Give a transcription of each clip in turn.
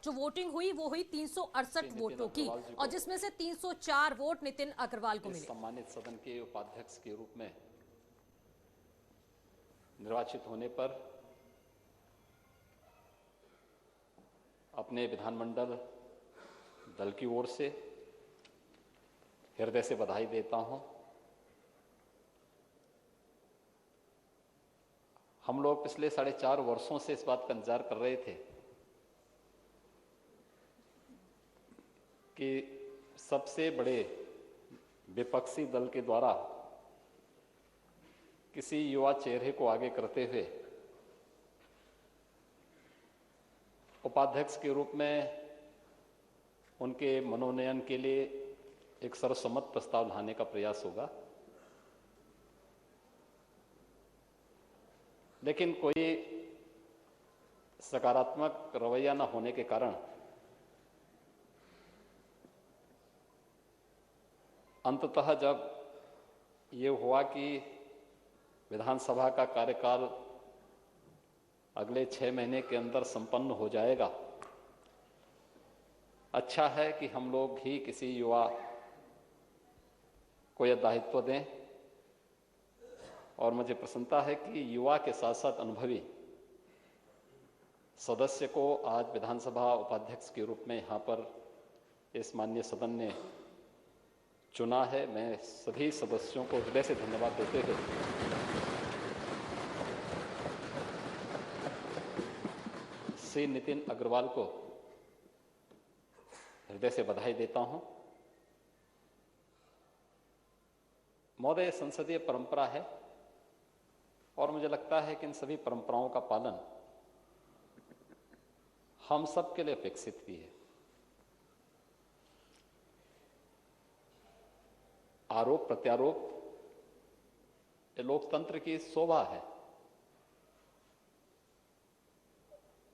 जो वोटिंग हुई वो हुई 368 वोटों की, और जिसमें से 304 वोट नितिन अग्रवाल को मिले। सम्मानित सदन के उपाध्यक्ष के रूप में निर्वाचित होने पर अपने विधानमंडल दल की ओर से हृदय से बधाई देता हूं। हम लोग पिछले 4.5 वर्षों से इस बात का इंतजार कर रहे थे कि सबसे बड़े विपक्षी दल के द्वारा किसी युवा चेहरे को आगे करते हुए उपाध्यक्ष के रूप में उनके मनोनयन के लिए एक सर्वसम्मत प्रस्ताव लाने का प्रयास होगा, लेकिन कोई सकारात्मक रवैया न होने के कारण अंततः जब ये हुआ कि विधानसभा का कार्यकाल अगले 6 महीने के अंदर संपन्न हो जाएगा, अच्छा है कि हम लोग ही किसी युवा को यह दायित्व दें। और मुझे प्रसन्नता है कि युवा के साथ साथ अनुभवी सदस्य को आज विधानसभा उपाध्यक्ष के रूप में यहाँ पर इस माननीय सदन ने चुना है। मैं सभी सदस्यों को हृदय से धन्यवाद देते हुए श्री नितिन अग्रवाल को हृदय से बधाई देता हूं। महोदय, संसदीय परंपरा है और मुझे लगता है कि इन सभी परंपराओं का पालन हम सब के लिए अपेक्षित भी है। आरोप प्रत्यारोप ये लोकतंत्र की शोभा है,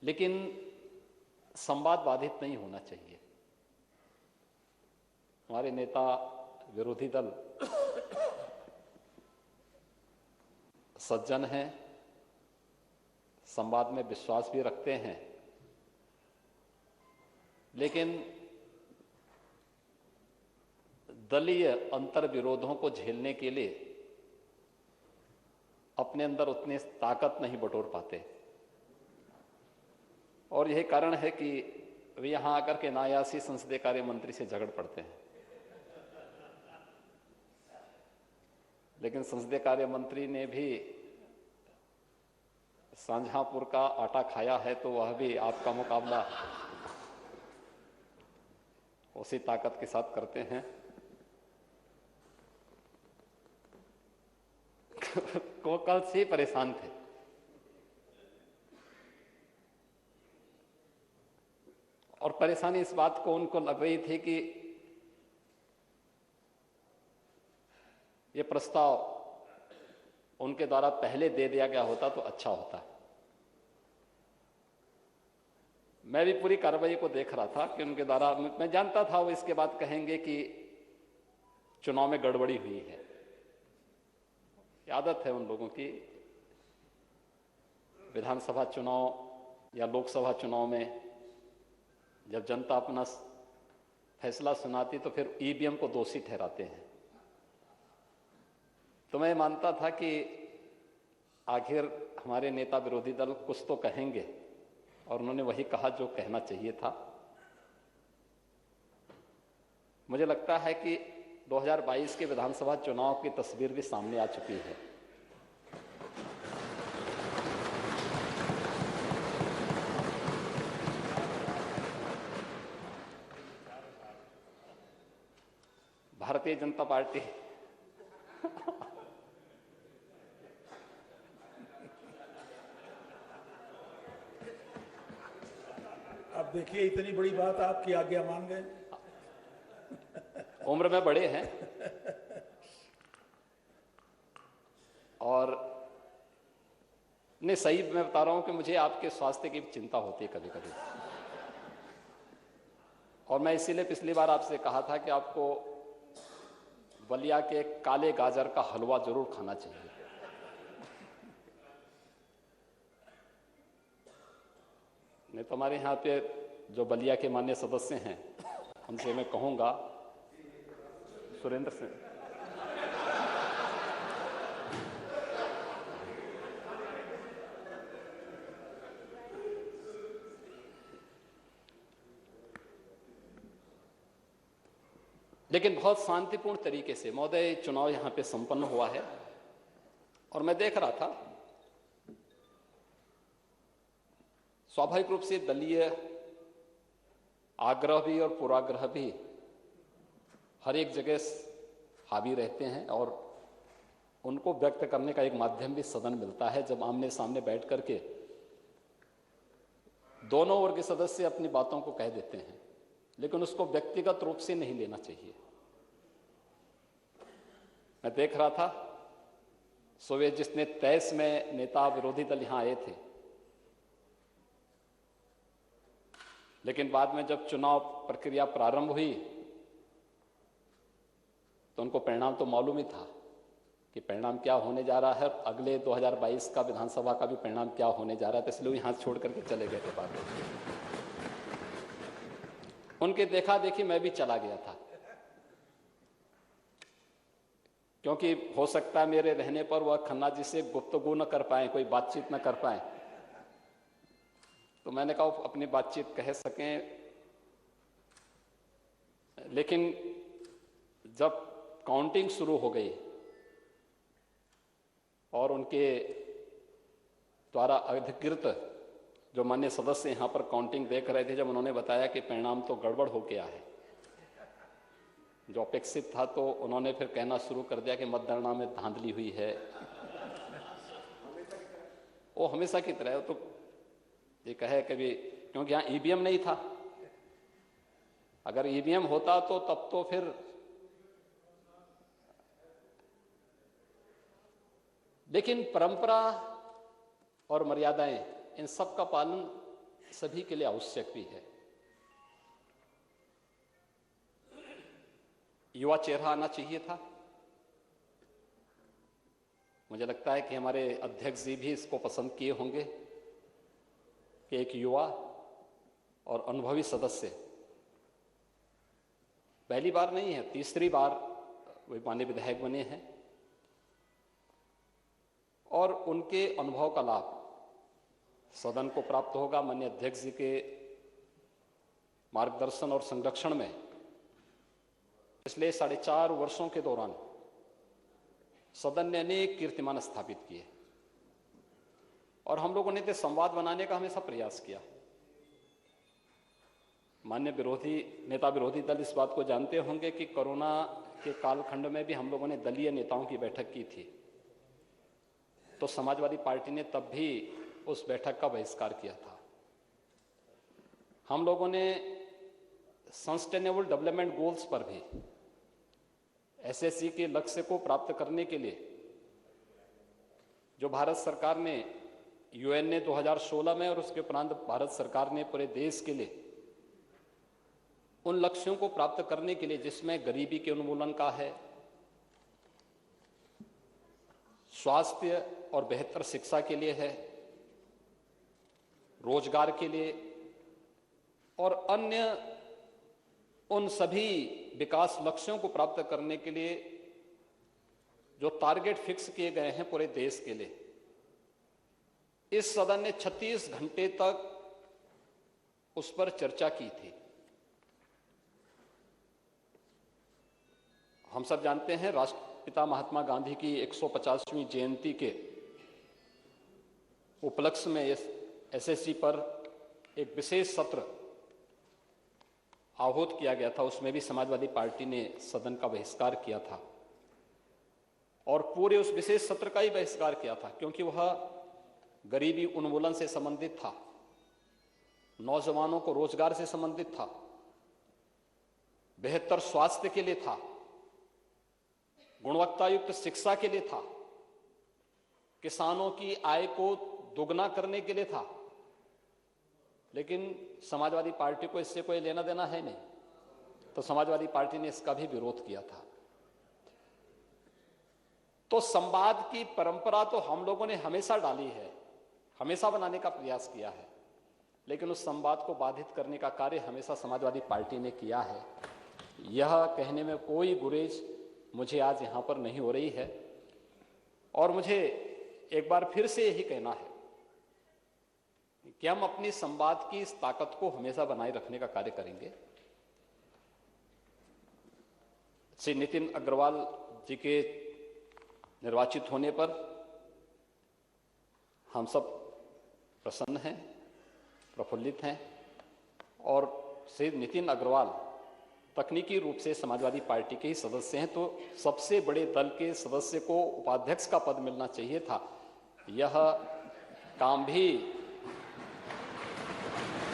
लेकिन संवाद बाधित नहीं होना चाहिए। हमारे नेता विरोधी दल सज्जन हैं, संवाद में विश्वास भी रखते हैं, लेकिन दलीय अंतर विरोधों को झेलने के लिए अपने अंदर उतनी ताकत नहीं बटोर पाते। और यही कारण है कि वे यहां आकर के नायासी संसदीय कार्य मंत्री से झगड़ पड़ते हैं, लेकिन संसदीय कार्य मंत्री ने भी शाहजहांपुर का आटा खाया है, तो वह भी आपका मुकाबला उसी ताकत के साथ करते हैं। वो कल से ही परेशान थे। और परेशानी इस बात को उनको लग रही थी कि ये प्रस्ताव उनके द्वारा पहले दे दिया गया होता तो अच्छा होता। मैं भी पूरी कार्रवाई को देख रहा था कि उनके द्वारा, मैं जानता था वो इसके बाद कहेंगे कि चुनाव में गड़बड़ी हुई है। आदत है उन लोगों की, विधानसभा चुनाव या लोकसभा चुनाव में जब जनता अपना फैसला सुनाती तो फिर ईवीएम को दोषी ठहराते हैं। तो मैं मानता था कि आखिर हमारे नेता विरोधी दल कुछ तो कहेंगे, और उन्होंने वही कहा जो कहना चाहिए था। मुझे लगता है कि 2022 के विधानसभा चुनाव की तस्वीर भी सामने आ चुकी है। भारतीय जनता पार्टी अब देखिए, इतनी बड़ी बात आपकी आज्ञा मान गए। उम्र में बड़े हैं और नहीं, सही मैं बता रहा हूं कि मुझे आपके स्वास्थ्य की चिंता होती है कभी कभी, और मैं इसीलिए पिछली बार आपसे कहा था कि आपको बलिया के काले गाजर का हलवा जरूर खाना चाहिए। नहीं तो हमारे यहाँ पे जो बलिया के माननीय सदस्य हैं, उनसे मैं कहूंगा, सुरेंद्र सिंह, लेकिन बहुत शांतिपूर्ण तरीके से महोदय चुनाव यहां पे संपन्न हुआ है। और मैं देख रहा था, स्वाभाविक रूप से दलीय आग्रह भी और पूर्वाग्रह भी हर एक जगह हावी रहते हैं, और उनको व्यक्त करने का एक माध्यम भी सदन मिलता है, जब आमने सामने बैठ करके दोनों वर्ग के सदस्य अपनी बातों को कह देते हैं, लेकिन उसको व्यक्तिगत रूप से नहीं लेना चाहिए। मैं देख रहा था, सुबह जिसने 23 में नेता विरोधी दल यहां आए थे, लेकिन बाद में जब चुनाव प्रक्रिया प्रारंभ हुई तो उनको परिणाम तो मालूम ही था कि परिणाम क्या होने जा रहा है, अगले 2022 का विधानसभा का भी परिणाम क्या होने जा रहा है, तो इसलिए यहां छोड़ करके चले गए थे। बाद उनके देखा देखी मैं भी चला गया था, क्योंकि हो सकता है मेरे रहने पर वह खन्ना जी से गुफ्तगू न कर पाए, कोई बातचीत न कर पाए। तो मैंने कहा अपनी बातचीत कह सकें, लेकिन जब काउंटिंग शुरू हो गई और उनके द्वारा अधिकृत जो माननीय सदस्य यहां पर काउंटिंग देख रहे थे, जब उन्होंने बताया कि परिणाम तो गड़बड़ हो गया है, जो अपेक्षित था, तो उन्होंने फिर कहना शुरू कर दिया कि मतगणना में धांधली हुई है। वो हमेशा की तरह तो ये कहे कभी, क्योंकि यहां ईवीएम नहीं था। अगर ईवीएम होता तो तब तो फिर, लेकिन परंपरा और मर्यादाएं, इन सब का पालन सभी के लिए आवश्यक भी है। युवा चेहरा आना चाहिए था। मुझे लगता है कि हमारे अध्यक्ष जी भी इसको पसंद किए होंगे कि एक युवा और अनुभवी सदस्य, पहली बार नहीं है, तीसरी बार वे माननीय विधायक बने हैं, और उनके अनुभव का लाभ सदन को प्राप्त होगा। माननीय अध्यक्ष जी के मार्गदर्शन और संरक्षण में पिछले 4.5 वर्षों के दौरान सदन ने अनेक कीर्तिमान स्थापित किए, और हम लोगों ने संवाद बनाने का हमेशा प्रयास किया। माननीय विरोधी दल इस बात को जानते होंगे कि कोरोना के कालखंड में भी हम लोगों ने दलीय नेताओं की बैठक की थी, तो समाजवादी पार्टी ने तब भी उस बैठक का बहिष्कार किया था। हम लोगों ने सस्टेनेबल डेवलपमेंट गोल्स पर भी, एसएससी के लक्ष्य को प्राप्त करने के लिए जो भारत सरकार ने, यूएन ने 2016 में और उसके उपरांत भारत सरकार ने पूरे देश के लिए उन लक्ष्यों को प्राप्त करने के लिए, जिसमें गरीबी के उन्मूलन का है, स्वास्थ्य और बेहतर शिक्षा के लिए है, रोजगार के लिए, और अन्य उन सभी विकास लक्ष्यों को प्राप्त करने के लिए जो टारगेट फिक्स किए गए हैं पूरे देश के लिए, इस सदन ने 36 घंटे तक उस पर चर्चा की थी। हम सब जानते हैं, राष्ट्रपिता महात्मा गांधी की 150वीं जयंती के उपलक्ष्य में एसएससी पर एक विशेष सत्र आहूत किया गया था। उसमें भी समाजवादी पार्टी ने सदन का बहिष्कार किया था, और पूरे उस विशेष सत्र का ही बहिष्कार किया था, क्योंकि वह गरीबी उन्मूलन से संबंधित था, नौजवानों को रोजगार से संबंधित था, बेहतर स्वास्थ्य के लिए था, गुणवत्तायुक्त शिक्षा के लिए था, किसानों की आय को दोगुना करने के लिए था। लेकिन समाजवादी पार्टी को इससे कोई लेना देना है नहीं, तो समाजवादी पार्टी ने इसका भी विरोध किया था। तो संवाद की परंपरा तो हम लोगों ने हमेशा डाली है, हमेशा बनाने का प्रयास किया है, लेकिन उस संवाद को बाधित करने का कार्य हमेशा समाजवादी पार्टी ने किया है। यह कहने में कोई गुरेज मुझे आज यहाँ पर नहीं हो रही है और मुझे एक बार फिर से यही कहना है कि हम अपनी संवाद की इस ताकत को हमेशा बनाए रखने का कार्य करेंगे। श्री नितिन अग्रवाल जी के निर्वाचित होने पर हम सब प्रसन्न हैं, प्रफुल्लित हैं और श्री नितिन अग्रवाल तकनीकी रूप से समाजवादी पार्टी के ही सदस्य हैं, तो सबसे बड़े दल के सदस्य को उपाध्यक्ष का पद मिलना चाहिए था। यह काम भी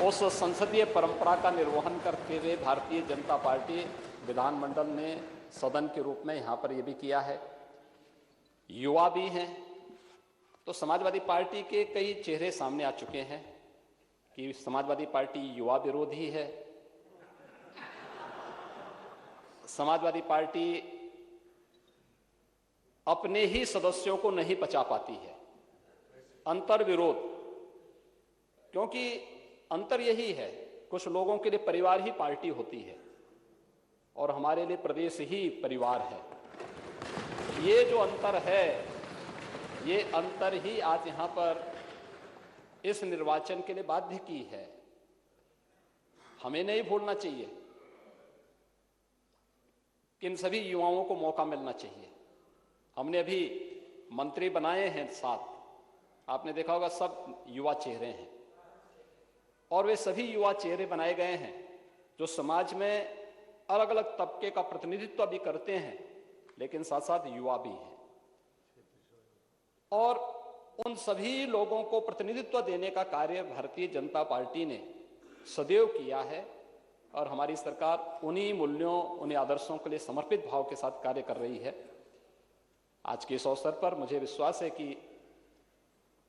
उस संसदीय परंपरा का निर्वहन करते हुए भारतीय जनता पार्टी विधानमंडल ने सदन के रूप में यहां पर यह भी किया है। युवा भी हैं, तो समाजवादी पार्टी के कई चेहरे सामने आ चुके हैं कि समाजवादी पार्टी युवा विरोधी है, समाजवादी पार्टी अपने ही सदस्यों को नहीं पचा पाती है। अंतर विरोध, क्योंकि अंतर यही है, कुछ लोगों के लिए परिवार ही पार्टी होती है और हमारे लिए प्रदेश ही परिवार है। ये जो अंतर है, ये अंतर ही आज यहां पर इस निर्वाचन के लिए बाध्य की है। हमें नहीं भूलना चाहिए कि इन सभी युवाओं को मौका मिलना चाहिए। हमने अभी मंत्री बनाए हैं 7, आपने देखा होगा सब युवा चेहरे हैं और वे सभी युवा चेहरे बनाए गए हैं जो समाज में अलग अलग तबके का प्रतिनिधित्व भी करते हैं, लेकिन साथ साथ युवा भी हैं। और उन सभी लोगों को प्रतिनिधित्व देने का कार्य भारतीय जनता पार्टी ने सदैव किया है और हमारी सरकार उन्हीं मूल्यों, उन्हीं आदर्शों के लिए समर्पित भाव के साथ कार्य कर रही है। आज के इस अवसर पर मुझे विश्वास है कि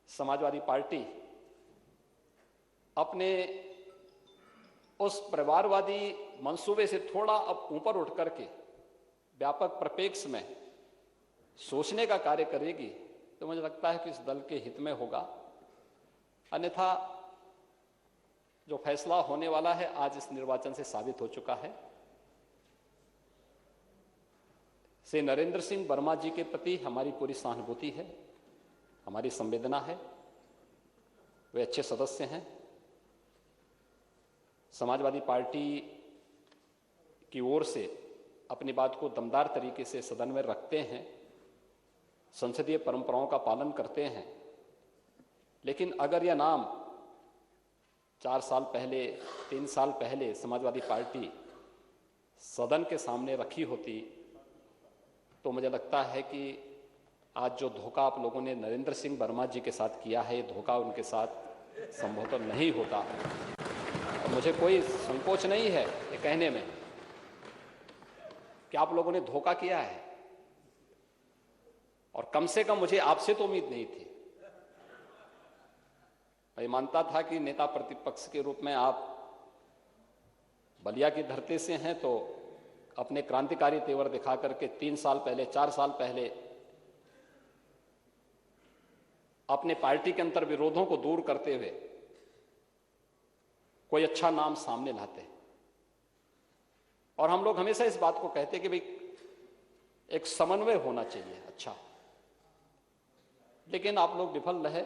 समाजवादी पार्टी अपने उस परिवारवादी मंसूबे से थोड़ा अब ऊपर उठ करके व्यापक परिप्रेक्ष्य में सोचने का कार्य करेगी, तो मुझे लगता है कि इस दल के हित में होगा। अन्यथा जो फैसला होने वाला है आज इस निर्वाचन से साबित हो चुका है। श्री नरेंद्र सिंह वर्मा जी के प्रति हमारी पूरी सहानुभूति है, हमारी संवेदना है। वे अच्छे सदस्य हैं, समाजवादी पार्टी की ओर से अपनी बात को दमदार तरीके से सदन में रखते हैं, संसदीय परंपराओं का पालन करते हैं। लेकिन अगर यह नाम 4 साल पहले, 3 साल पहले समाजवादी पार्टी सदन के सामने रखी होती, तो मुझे लगता है कि आज जो धोखा आप लोगों ने नरेंद्र सिंह वर्मा जी के साथ किया है, ये धोखा उनके साथ संभवतः नहीं होता। और मुझे कोई संकोच नहीं है ये कहने में कि आप लोगों ने धोखा किया है, और कम से कम मुझे आपसे तो उम्मीद नहीं थी। मैं मानता था कि नेता प्रतिपक्ष के रूप में आप बलिया की धरती से हैं, तो अपने क्रांतिकारी तेवर दिखा करके 3 साल पहले, 4 साल पहले अपने पार्टी के अंतर विरोधों को दूर करते हुए कोई अच्छा नाम सामने लाते। और हम लोग हमेशा इस बात को कहते कि भाई एक समन्वय होना चाहिए अच्छा, लेकिन आप लोग विफल रहे।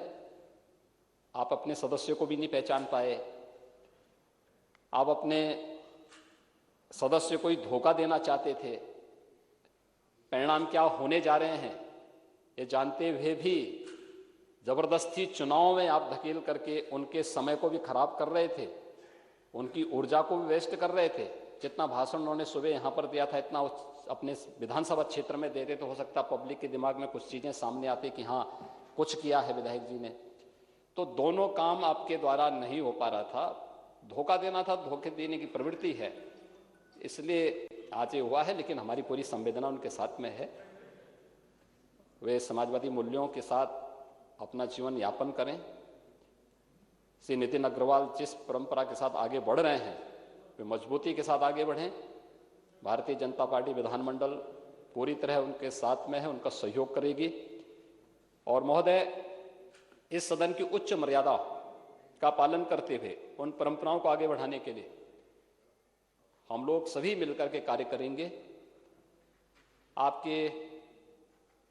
आप अपने सदस्यों को भी नहीं पहचान पाए, आप अपने सदस्य को ही धोखा देना चाहते थे। परिणाम क्या होने जा रहे हैं ये जानते हुए भी जबरदस्ती चुनाव में आप धकेल करके उनके समय को भी खराब कर रहे थे, उनकी ऊर्जा को भी वेस्ट कर रहे थे। जितना भाषण उन्होंने सुबह यहां पर दिया था, इतना अपने विधानसभा क्षेत्र में देते तो हो सकता पब्लिक के दिमाग में कुछ चीजें सामने आती कि हाँ कुछ किया है विधायक जी ने। तो दोनों काम आपके द्वारा नहीं हो पा रहा था, धोखा देना था, धोखे देने की प्रवृत्ति है, इसलिए आज ये हुआ है। लेकिन हमारी पूरी संवेदना उनके साथ में है। वे समाजवादी मूल्यों के साथ अपना जीवन यापन करें। श्री नितिन अग्रवाल जिस परंपरा के साथ आगे बढ़ रहे हैं वे मजबूती के साथ आगे बढ़ें। भारतीय जनता पार्टी विधानमंडल पूरी तरह उनके साथ में है, उनका सहयोग करेगी। और महोदय, इस सदन की उच्च मर्यादा का पालन करते हुए उन परंपराओं को आगे बढ़ाने के लिए हम लोग सभी मिलकर के कार्य करेंगे। आपके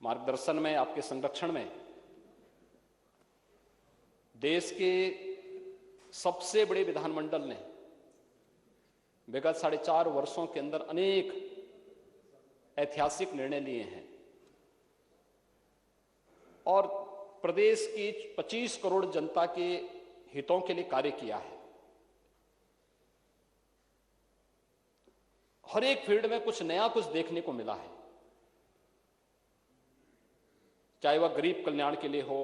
मार्गदर्शन में, आपके संरक्षण में देश के सबसे बड़े विधानमंडल ने विगत 4.5 वर्षों के अंदर अनेक ऐतिहासिक निर्णय लिए हैं और प्रदेश की 25 करोड़ जनता के हितों के लिए कार्य किया है। हर एक फील्ड में कुछ नया, कुछ देखने को मिला है, चाहे वह गरीब कल्याण के लिए हो,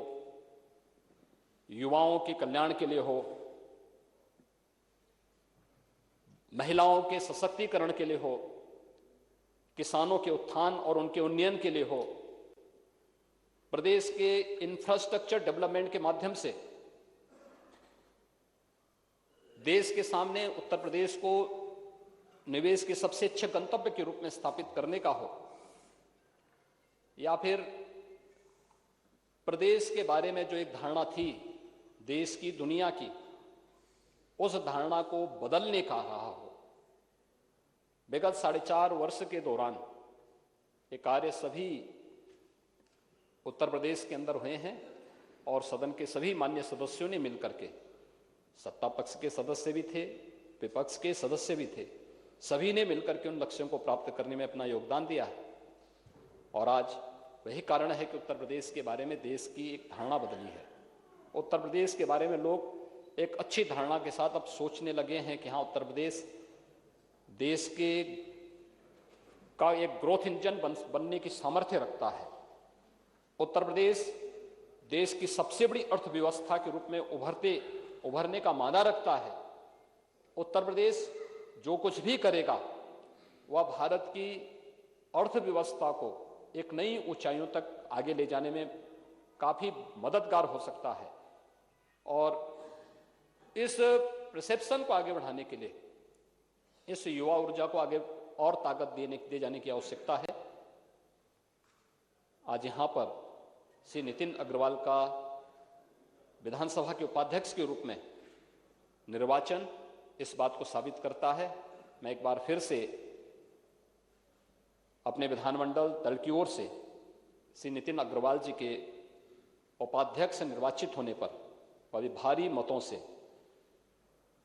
युवाओं के कल्याण के लिए हो, महिलाओं के सशक्तिकरण के लिए हो, किसानों के उत्थान और उनके उन्नयन के लिए हो, प्रदेश के इंफ्रास्ट्रक्चर डेवलपमेंट के माध्यम से देश के सामने उत्तर प्रदेश को निवेश के सबसे अच्छे गंतव्य के रूप में स्थापित करने का हो, या फिर प्रदेश के बारे में जो एक धारणा थी देश की, दुनिया की, उस धारणा को बदलने का रहा हो। विगत 4.5 वर्ष के दौरान ये कार्य सभी उत्तर प्रदेश के अंदर हुए हैं और सदन के सभी मान्य सदस्यों ने मिलकर के, सत्ता पक्ष के सदस्य भी थे, विपक्ष के सदस्य भी थे, सभी ने मिलकर के उन लक्ष्यों को प्राप्त करने में अपना योगदान दिया है। और आज वही कारण है कि उत्तर प्रदेश के बारे में देश की एक धारणा बदली है। उत्तर प्रदेश के बारे में लोग एक अच्छी धारणा के साथ अब सोचने लगे हैं कि हाँ, उत्तर प्रदेश देश के का एक ग्रोथ इंजन बनने की सामर्थ्य रखता है। उत्तर प्रदेश देश की सबसे बड़ी अर्थव्यवस्था के रूप में उभरने का मादा रखता है। उत्तर प्रदेश जो कुछ भी करेगा वह भारत की अर्थव्यवस्था को एक नई ऊंचाइयों तक आगे ले जाने में काफी मददगार हो सकता है। और इस परसेप्शन को आगे बढ़ाने के लिए इस युवा ऊर्जा को आगे और ताकत दे जाने की आवश्यकता है। आज यहां पर श्री नितिन अग्रवाल का विधानसभा के उपाध्यक्ष के रूप में निर्वाचन इस बात को साबित करता है। मैं एक बार फिर से अपने विधानमंडल दल की ओर से श्री नितिन अग्रवाल जी के उपाध्यक्ष निर्वाचित होने पर बड़ी भारी मतों से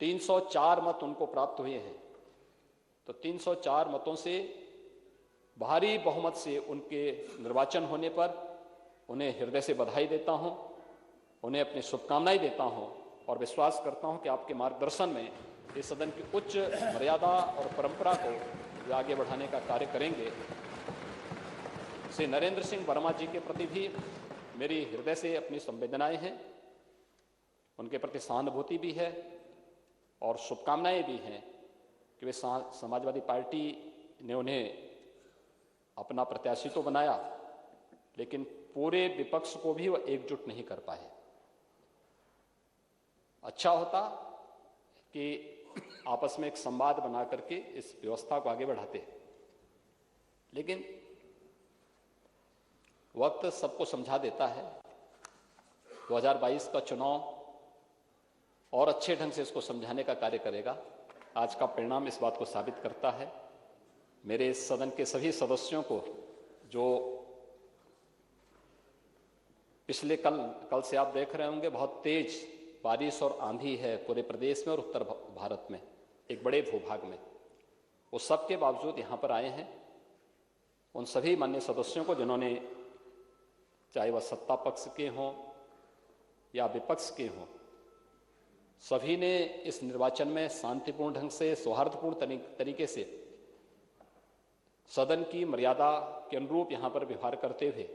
304 मत उनको प्राप्त हुए हैं, तो 304 मतों से भारी बहुमत से उनके निर्वाचन होने पर उन्हें हृदय से बधाई देता हूं, उन्हें अपनी शुभकामनाएं देता हूं और विश्वास करता हूं कि आपके मार्गदर्शन में इस सदन की उच्च मर्यादा और परंपरा को वे आगे बढ़ाने का कार्य करेंगे। श्री नरेंद्र सिंह वर्मा जी के प्रति भी मेरी हृदय से अपनी संवेदनाएं हैं, उनके प्रति सहानुभूति भी है और शुभकामनाएं भी हैं कि वे समाजवादी पार्टी ने उन्हें अपना प्रत्याशी तो बनाया, लेकिन पूरे विपक्ष को भी वह एकजुट नहीं कर पाए। अच्छा होता कि आपस में एक संवाद बना करके इस व्यवस्था को आगे बढ़ाते, लेकिन वक्त सबको समझा देता है। 2022 का चुनाव और अच्छे ढंग से इसको समझाने का कार्य करेगा। आज का परिणाम इस बात को साबित करता है। मेरे इस सदन के सभी सदस्यों को, जो पिछले कल से आप देख रहे होंगे बहुत तेज बारिश और आंधी है पूरे प्रदेश में और उत्तर भारत में, एक बड़े भूभाग में, उस सब के बावजूद यहाँ पर आए हैं। उन सभी मान्य सदस्यों को जिन्होंने, चाहे वह सत्ता पक्ष के हों या विपक्ष के हों, सभी ने इस निर्वाचन में शांतिपूर्ण ढंग से, सौहार्दपूर्ण तरीके से सदन की मर्यादा के अनुरूप यहाँ पर व्यवहार करते हुए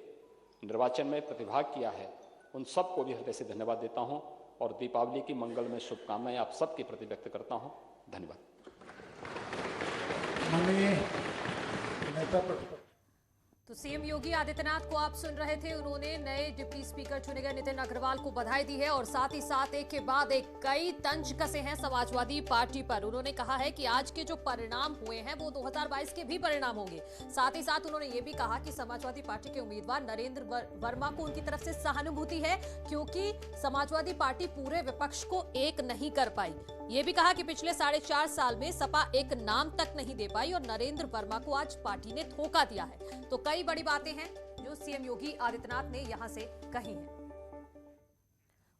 निर्वाचन में प्रतिभाग किया है। उन सबको भी हृदय से धन्यवाद देता हूँ और दीपावली की मंगलमय शुभकामनाएं आप सबके प्रति व्यक्त करता हूँ। धन्यवाद। माननीय नेता प्रतिपक्ष तो सीएम योगी आदित्यनाथ को आप सुन रहे थे। उन्होंने नए डिप्टी स्पीकर चुने गए नितिन अग्रवाल को बधाई दी है और साथ ही साथ एक के बाद एक कई तंज कसे हैं समाजवादी पार्टी पर। उन्होंने कहा है कि आज के जो परिणाम हुए हैं वो 2022 के भी परिणाम होंगे। साथ ही साथ उन्होंने ये भी कहा कि समाजवादी पार्टी के उम्मीदवार नरेंद्र वर्मा को उनकी तरफ से सहानुभूति है, क्योंकि समाजवादी पार्टी पूरे विपक्ष को एक नहीं कर पाई। ये भी कहा कि पिछले 4.5 साल में सपा एक नाम तक नहीं दे पाई और नरेंद्र वर्मा को आज पार्टी ने धोखा दिया है। तो कई बड़ी बातें हैं जो सीएम योगी आदित्यनाथ ने यहां से कही हैं।